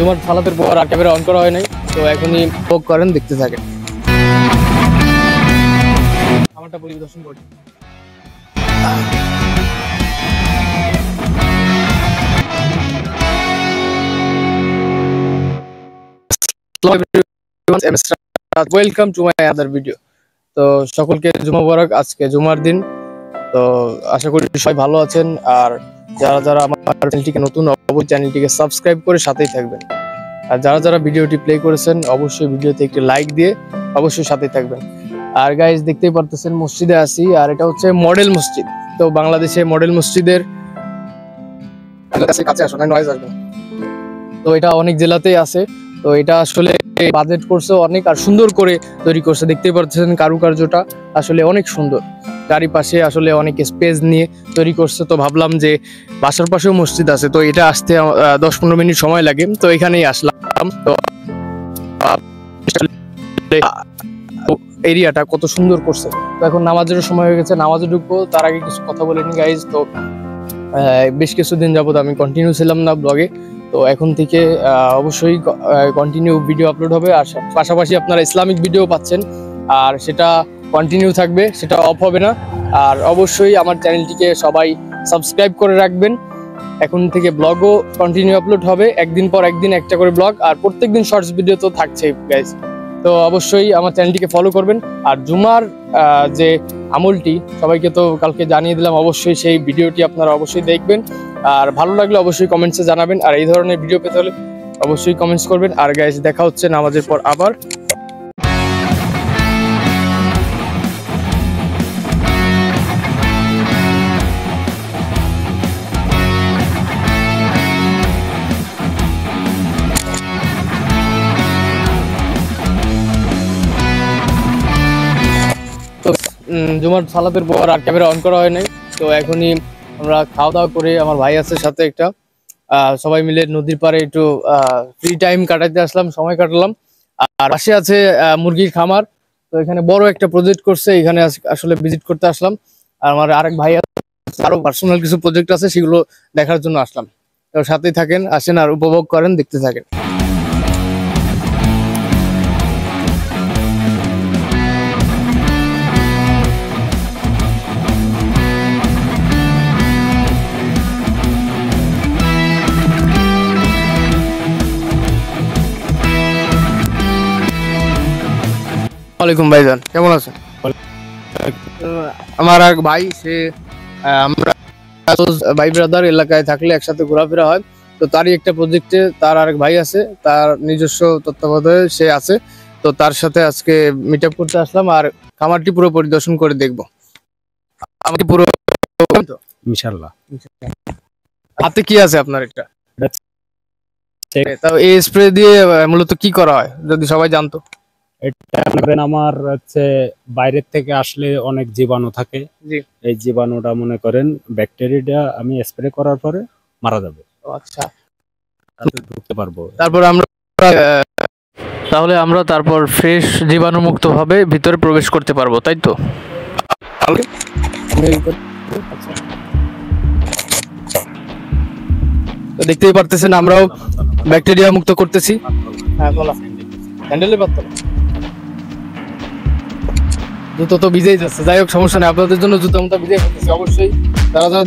জুমার সালাতের পর আর ক্যামেরা অন করা হয় নাই, তো এখনই ভোগ করেন, দেখতে থাকেন। আমারটা পরিদর্শন করি। Welcome to my other video. তো সকলকে জুমা মুবারক। আজকে জুমার দিন, তো আশা করি সবাই ভালো আছেন। আর যারা যারা আমার চ্যানেলটিকে নতুন, অবশ্যই চ্যানেলটিকে সাবস্ক্রাইব করে সাথেই থাকবেন। আর যারা যারা ভিডিওটি প্লে করেছেন অবশ্যই ভিডিওতে একটি লাইক দিয়ে অবশ্যই সাথেই থাকবেন। আর গাইজ দেখতেই পারতেছেন মসজিদে আছি, আর এটা হচ্ছে মডেল মসজিদ। তো বাংলাদেশে মডেল মসজিদের কাছে আসো, নয়েজ আসবে। তো এটা অনেক জেলাতেই আছে। তো এটা আসলে বাজেট করছে অনেক, আর সুন্দর করে তৈরি করছে। দেখতেই পাচ্ছেন কারুকার্যটা আসলে অনেক সুন্দর। চারিপাশে আসলে অনেক স্পেস নিয়ে তৈরি করছে। তো ভাবলাম যে বাসার পাশেও মসজিদ আছে, তো এটা আসতে 10-15 মিনিট সময় লাগে, তো এখানেই আসলাম। তো এরিয়াটা কত সুন্দর করছে। তো এখন নামাজের সময় হয়ে গেছে, নামাজে ঢুকবো। তার আগে কিছু কথা বলে নি গাইজ। তো বেশ কিছুদিন যাবত আমি কন্টিনিউ ছিলাম না ব্লগে, তো এখন থেকে অবশ্যই কন্টিনিউ ভিডিও আপলোড হবে। আর পাশাপাশি আপনারা ইসলামিক ভিডিও পাচ্ছেন, আর সেটা কন্টিনিউ থাকবে, সেটা অফ হবে না। আর অবশ্যই আমার চ্যানেলটিকে সবাই সাবস্ক্রাইব করে রাখবেন। এখন থেকে ব্লগও কন্টিনিউ আপলোড হবে, একদিন পর একদিন একটা করে ব্লগ, আর প্রত্যেকদিন শর্টস ভিডিও তো থাকছেই গাইজ। তো অবশ্যই আমার চ্যানেলটিকে ফলো করবেন। আর জুমার যে আমলটি সবাইকে তো কালকে জানিয়ে দিলাম, অবশ্যই সেই ভিডিওটি আপনারা অবশ্যই দেখবেন। আর ভালো লাগলে অবশ্যই কমেন্টসে জানাবেন। আর এই ধরনের ভিডিও পেতে হলে অবশ্যই কমেন্টস করবেন। আর গাইজ দেখা হচ্ছে নামাজের পর আবার। তো জুমার সালাতের পর আর ক্যামেরা অন করা হয় নাই, তো এখনই আমরা খাওয়া দাওয়া করে আমার ভাই আছে সাথে একটা, সবাই মিলে নদীর পাড়ে একটু ফ্রি টাইম কাটাইতে আসলাম, সময় কাটালাম। আর পাশে আছে মুরগির খামার। তো এখানে বড় একটা প্রজেক্ট করছে, এখানে আসলে ভিজিট করতে আসলাম। আর আমার আরেক ভাই আছে, আরো পার্সোনাল কিছু প্রজেক্ট আছে, সেগুলো দেখার জন্য আসলাম। তো সাথেই থাকেন, আসেন আর উপভোগ করেন, দেখতে থাকেন। ওয়ালাইকুম ভাইজান, কেমন আছেন? তো আমার এক ভাই, সে আমরা ভাই ব্রাদার এলাকায় থাকলে একসাথে ঘোরাফেরা হয়। তো তারই একটা প্রজেক্টে তার আরেক ভাই আছে, তার নিজস্ব তত্ত্বাবধানে সে আছে। তো তার সাথে আজকে মিট আপ করতে আসলাম, আর খামারটি পুরো পরিদর্শন করে দেখবো। আমাকে পুরো তো ইনশাল্লাহ। হাতে কি আছে আপনার? একটা তাও এই স্প্রে দিয়ে মূলত কি করা হয় যদি সবাই জানতো? এটা মনে আমার হচ্ছে বাইরের থেকে আসলে অনেক জীবাণু থাকে। জি। এই জীবাণুটা মনে করেন ব্যাকটেরিয়াটা আমি স্প্রে করার পরে মারা যাবে, আচ্ছা, তাতে ঢুকতে পারবো। তারপর আমরা তাহলে আমরা তারপর ফ্রেশ জীবাণুমুক্ত ভাবে ভিতরে প্রবেশ করতে পারবো, তাই তো? তো দেখতেই পারতেছেন আমরাও ব্যাকটেরিয়া মুক্ত করতেছি। হ্যাঁ, বলো। হ্যান্ডেলে পাততো জুতো তো ভিজেই যাচ্ছে, যাই হোক সমস্যা নেই, আপনাদের জন্য জুতো মুতো ভিজে ফেলতেছি অবশ্যই। যারা যারা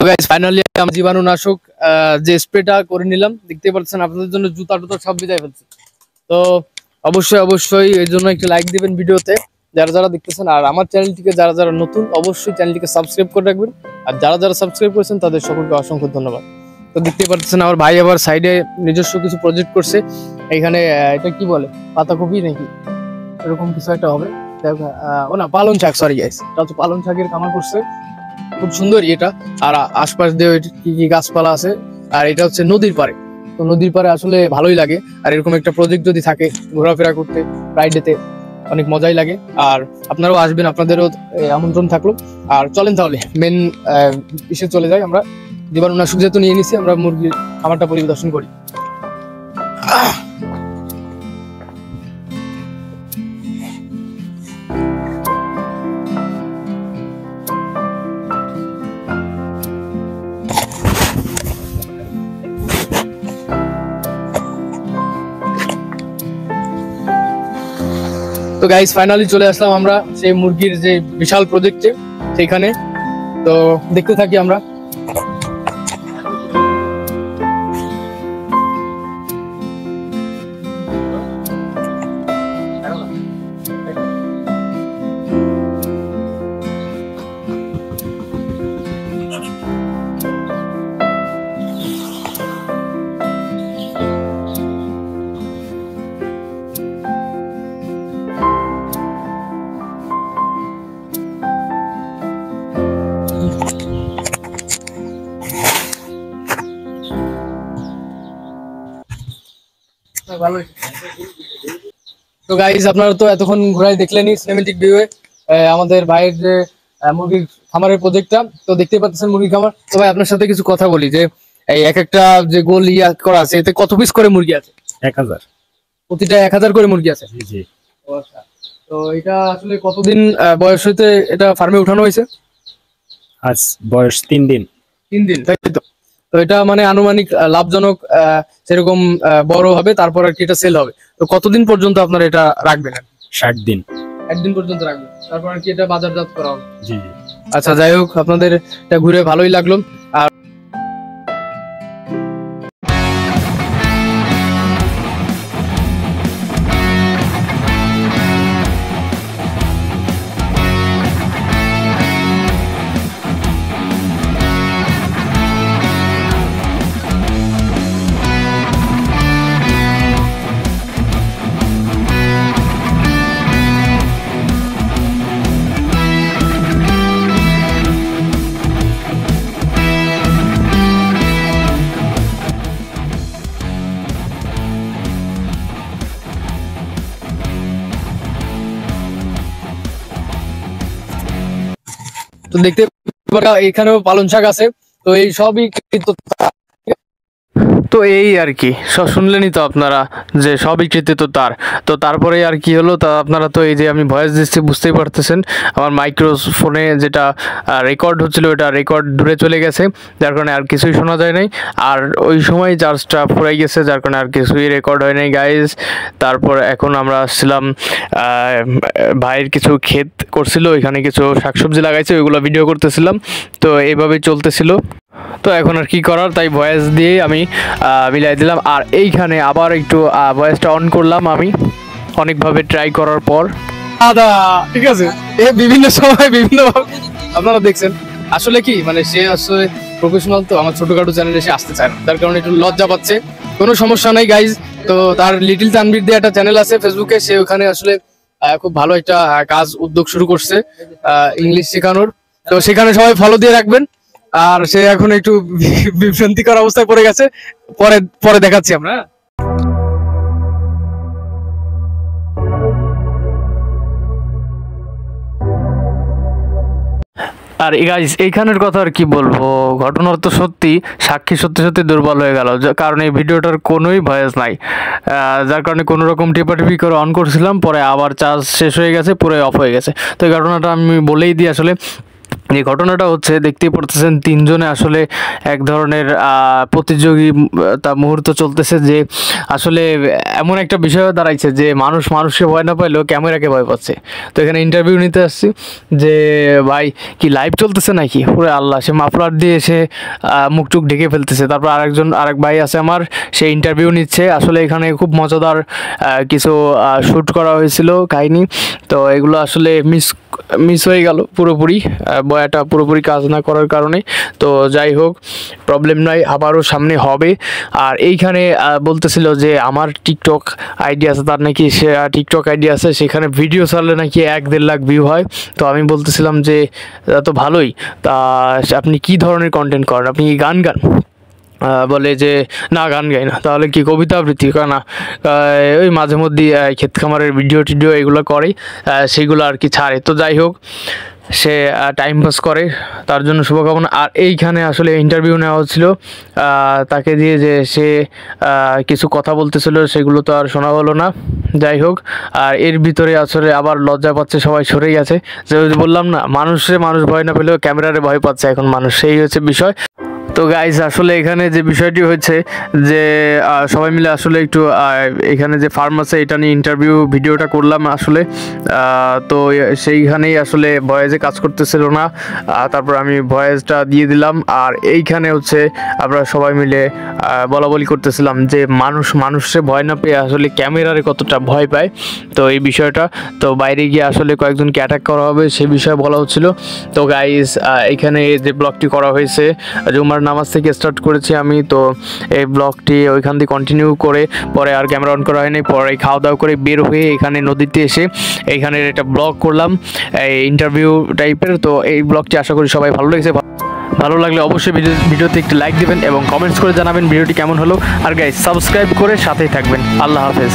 গাইস ফাইনালি আমি জীবাণুনাশক যে স্প্রেটা করে নিলাম, দেখতে পাচ্ছেন আপনাদের জন্য জুতা টুতা সব বিদায় ফেলছি। তো অবশ্যই এর জন্য একটি লাইক দিবেন ভিডিওতে যারা যারা দেখতেছেন, আর আমার চ্যানেলটিকে যারা যারা নতুন অবশ্যই চ্যানেলটিকে সাবস্ক্রাইব করে রাখবেন, আর যারা যারা সাবস্ক্রাইব করেছেন তাদের সকলকে অসংখ্য ধন্যবাদ। তো দেখতে পাচ্ছেন আমার ভাই আবার সাইডে নিজস্ব কিছু প্রজেক্ট করছে, এখানে এটা কি বলে পাতাকপি নাকি এরকম কিছু একটা হবে, ও না পালং শাক, সরি গাইস এটা হচ্ছে পালং শাকের কামার করছে, খুব সুন্দর এটা। আর আশপাশ দিয়ে কি কি গাছপালা আছে, আর এটা হচ্ছে নদীর পাড়ে, তো নদীর পাড়ে আসলে ভালোই লাগে। আর এরকম একটা প্রজেক্ট যদি থাকে ঘোরাফেরা করতে ফ্রাইডেতে অনেক মজাই লাগে। আর আপনারাও আসবেন, আপনাদেরও আমন্ত্রণ থাকলো। আর চলেন তাহলে মেন ইসে চলে যাই আমরা। জীবাণুনাশক যেহেতু নিয়ে নিছি, আমরা মুরগির খামারটা পরিদর্শন করি। তো গাইস ফাইনালি চলে আসলাম আমরা সেই মুরগির যে বিশাল প্রজেক্টে, সেইখানে। তো দেখতে থাকি আমরা। তো গাইজ আপনারা তো এতক্ষণ ঘোরায় দেখলেনই সিনেমেটিক ভিউয়ে আমাদের ভাইয়ের যে মুরগির খামারের প্রজেক্টটা। তো দেখতে পাচ্ছেন মুরগির খামার। তো ভাই আপনার সাথে কিছু কথা বলি যে এই এক একটা যে গোল ইয়া করা আছে, এতে কত পিস করে মুরগি আছে? 1000, প্রতিটা 1000 করে মুরগি আছে। জি। তো এটা আসলে কতদিন বয়স হইতে এটা ফার্মে উঠানো হয়েছে? আজ বয়স 3 দিন। 3 দিন, তাই তো? তো এটা মানে আনুমানিক লাভজনক সেরকম বড় হবে, তারপর আর কি এটা সেল হবে। তো কতদিন পর্যন্ত আপনারা এটা রাখবেন? 60 দিন। 1 দিন পর্যন্ত রাখবেন, তারপর আর কি এটা বাজারজাত করা হবে। জি। আচ্ছা যাই হোক, আপনাদের এটা ঘুরে ভালোই লাগলো। আর তো দেখতে এখানেও পালং শাক আছে। তো এই সবই তো এই আর কি সব শুনলেনই তো আপনারা যে সবই কৃতিত্ব তার। তো তারপরে আর কি হলো, তা আপনারা তো এই যে আমি ভয়েস দিচ্ছি বুঝতেই পারতেছেন, আমার মাইক্রোফোনে যেটা রেকর্ড হচ্ছিল ওটা রেকর্ড দূরে চলে গেছে, যার কারণে আর কিছুই শোনা যায় নাই। আর ওই সময় চার্জটা ফুরাই গেছে, যার কারণে আর কিছুই রেকর্ড হয় নাই গাইজ। তারপর এখন আমরা আসছিলাম ভাইয়ের কিছু ক্ষেত করছিল, ওইখানে কিছু শাকসবজি লাগাইছে, ওইগুলো ভিডিও করতেছিলাম। তো এইভাবেই চলতেছিল। তো এখন আর কি করার, তাই ভয়েস দিয়ে আমি মিলাই দিলাম। আর এইখানে আবার একটু ভয়েসটা অন করলাম আমি অনেকভাবে ট্রাই করার পর। আদা ঠিক আছে, এ বিভিন্ন সময় বিভিন্ন আপনারা দেখছেন। আসলে কি মানে সে আসলে প্রফেশনাল, তো আমার ছোটখাটো চ্যানেলে সে আসতে চায় না, তার কারণে একটু লজ্জা পাচ্ছে। কোনো সমস্যা নাই গাইজ। তো তার লিটল তানভীর দিয়ে একটা চ্যানেল আছে ফেসবুকে, সে ওখানে আসলে খুব ভালো একটা কাজ উদ্যোগ শুরু করছে ইংলিশ শেখানোর। তো সেখানে সবাই ফলো দিয়ে রাখবেন। আর সে এখন একটু বিভ্রান্তিকর অবস্থায় পড়ে গেছে, পরে পরে দেখাচ্ছি আমরা। আর গাইস এইখানের কথা আর কি বলবো, ঘটনার তো সত্যি সাক্ষী সত্যি সত্যি দুর্বল হয়ে গেল, কারণ এই ভিডিওটার কোনোই ভয়েস নাই, যার কারণে কোনো রকম টিপাটিপি করে অন করছিলাম, পরে আবার চার্জ শেষ হয়ে গেছে, পুরো অফ হয়ে গেছে। তো এই ঘটনাটা আমি বলেই দিই আসলে যে ঘটনাটা হচ্ছে দেখতেই পড়তেছেন, তিনজনে আসলে এক ধরনের প্রতিযোগিতা মুহূর্ত চলতেছে, যে আসলে এমন একটা বিষয় দাঁড়াইছে যে মানুষ মানুষকে ভয় না পাইলেও ক্যামেরাকে ভয় পাচ্ছে। তো এখানে ইন্টারভিউ নিতে আসছি যে ভাই কি লাইভ চলতেছে নাকি, পুরো আল্লাহ, সে মাফলার দিয়ে সে মুখ টুক ঢেকে ফেলতেছে। তারপর আরেক ভাই আছে আমার, সে ইন্টারভিউ নিচ্ছে। আসলে এখানে খুব মজাদার কিছু শ্যুট করা হয়েছিল কাহিনী, তো এগুলো আসলে মিস হয়ে গেল পুরোপুরি, বয়াটা পুরোপুরি কাজ না করার কারণে। তো যাই হোক, প্রবলেম নাই, আবারও সামনে হবে। আর এইখানে বলতেছিল যে আমার টিকটক আইডি আছে, তার নাকি সে টিকটক আইডি আছে, সেখানে ভিডিও ছাড়লে নাকি 1-1.5 লাখ ভিউ হয়। তো আমি বলতেছিলাম যে তো ভালোই, তা আপনি কি ধরনের কন্টেন্ট করেন, আপনি কি গান বলে যে না, গান গাই না। তাহলে কি কবিতা আবৃত্তি করে? না, ওই মাঝে মধ্যে ক্ষেত খামারের ভিডিও টিডিও এগুলো করে, সেগুলো আর কি ছাড়ে। তো যাই হোক, সে টাইম পাস করে, তার জন্য শুভকামনা। আর এইখানে আসলে ইন্টারভিউ নেওয়া হচ্ছিল তাকে দিয়ে, যে সে কিছু কথা বলতেছিল, সেগুলো তো আর শোনা হলো না। যাই হোক, আর এর ভিতরে আসলে আবার লজ্জা পাচ্ছে, সবাই সরে গেছে। যে বললাম না, মানুষ ভয় না পেলেও ক্যামেরারে ভয় পাচ্ছে এখন মানুষ, সেই হচ্ছে বিষয়। তো গাইজ, আসলে এখানে যে বিষয়টি হয়েছে যে সবাই মিলে আসলে একটু এখানে যে ফার্ম আছে এটা নিয়ে ইন্টারভিউ ভিডিওটা করলাম আসলে। তো সেইখানেই আসলে ভয়েসে কাজ করতেছিল না, তারপর আমি ভয়েসটা দিয়ে দিলাম। আর এইখানে হচ্ছে আমরা সবাই মিলে বলাবলি করতেছিলাম যে মানুষে ভয় না পেয়ে আসলে ক্যামেরারে কতটা ভয় পায়। তো এই বিষয়টা, তো বাইরে গিয়ে আসলে কয়েকজনকে অ্যাটাক করা হবে সে বিষয়ে বলা হচ্ছিল। তো গাইজ, এখানে যে ব্লগটি করা হয়েছে জুমার নামাজ থেকে স্টার্ট করেছি আমি। তো এই ব্লগটি ওইখান দিয়ে কন্টিনিউ করে পরে আর ক্যামেরা অন করা হয়নি। পরে খাওয়া দাওয়া করে বের হয়ে এখানে নদীতে এসে এইখানের একটা ব্লগ করলাম, এই ইন্টারভিউ টাইপের। তো এই ব্লগটি আশা করি সবাই ভালো লেগেছে। ভালো লাগলে অবশ্যই ভিডিওতে একটি লাইক দিবেন এবং কমেন্টস করে জানাবেন ভিডিওটি কেমন হলো। আর গাইস, সাবস্ক্রাইব করে সাথেই থাকবেন। আল্লাহ হাফেজ।